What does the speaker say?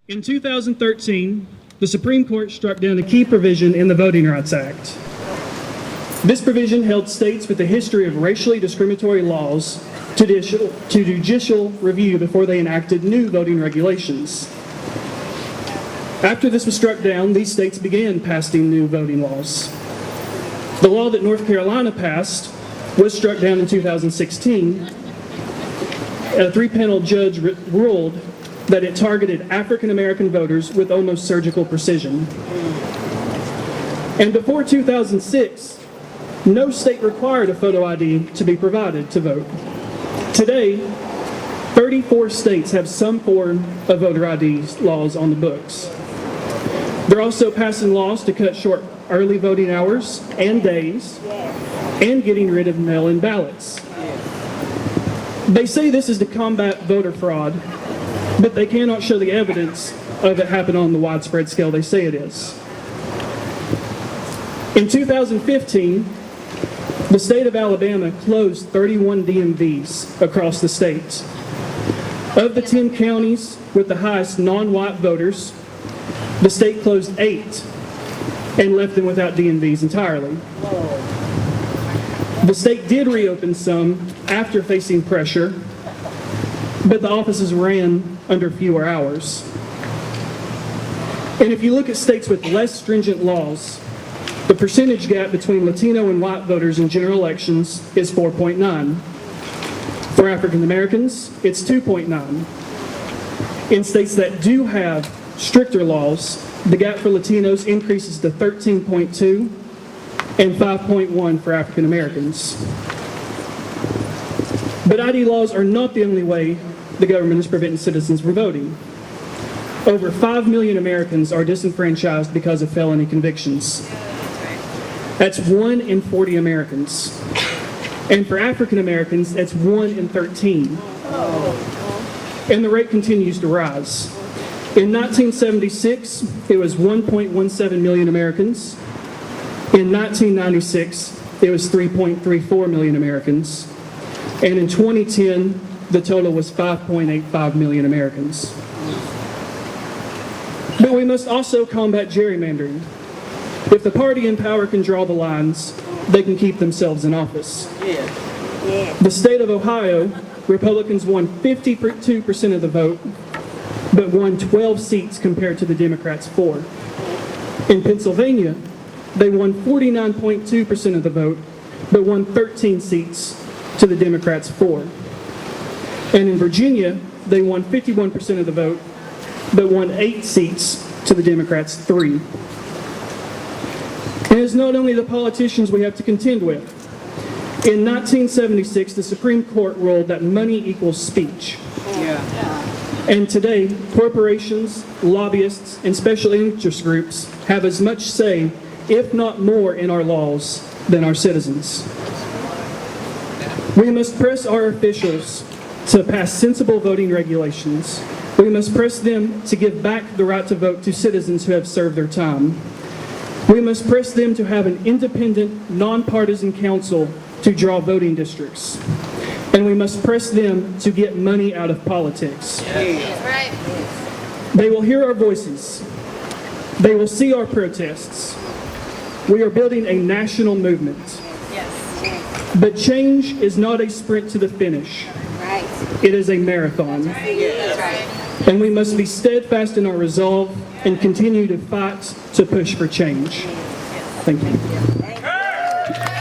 In 2013, the Supreme Court struck down a key provision in the Voting Rights Act. This provision held states with a history of racially discriminatory laws to judicial review before they enacted new voting regulations. After this was struck down, these states began passing new voting laws. The law that North Carolina passed was struck down in 2016. A three-panel judge ruled that it targeted African American voters with almost surgical precision. And before 2006, no state required a photo ID to be provided to vote. Today, 34 states have some form of voter ID laws on the books. They're also passing laws to cut short early voting hours and days and getting rid of mail-in ballots. They say this is to combat voter fraud, but they cannot show the evidence of it happening on the widespread scale they say it is. In 2015, the state of Alabama closed 31 DMVs across the state. Of the 10 counties with the highest non-white voters, the state closed 8 and left them without DMVs entirely. The state did reopen some after facing pressure, but the offices ran under fewer hours. And if you look at states with less stringent laws, the percentage gap between Latino and white voters in general elections is 4.9. For African Americans, it's 2.9. In states that do have stricter laws, the gap for Latinos increases to 13.2 and 5.1 for African Americans. But ID laws are not the only way the government is preventing citizens from voting. Over 5 million Americans are disenfranchised because of felony convictions. That's 1 in 40 Americans. And for African Americans, that's 1 in 13. And the rate continues to rise. In 1976, it was 1.17 million Americans. In 1996, it was 3.34 million Americans. And in 2010, the total was 5.85 million Americans. But we must also combat gerrymandering. If the party in power can draw the lines, they can keep themselves in office. The state of Ohio, Republicans won 52% of the vote, but won 12 seats compared to the Democrats' 4. In Pennsylvania, they won 49.2% of the vote, but won 13 seats to the Democrats' 4. And in Virginia, they won 51% of the vote, but won 8 seats to the Democrats' 3. And it's not only the politicians we have to contend with. In 1976, the Supreme Court ruled that money equals speech. And today, corporations, lobbyists, and special interest groups have as much say, if not more, in our laws than our citizens. We must press our officials to pass sensible voting regulations. We must press them to give back the right to vote to citizens who have served their time. We must press them to have an independent, nonpartisan council to draw voting districts. And we must press them to get money out of politics. They will hear our voices. They will see our protests. We are building a national movement. But change is not a sprint to the finish. It is a marathon. And we must be steadfast in our resolve and continue to fight to push for change. Thank you.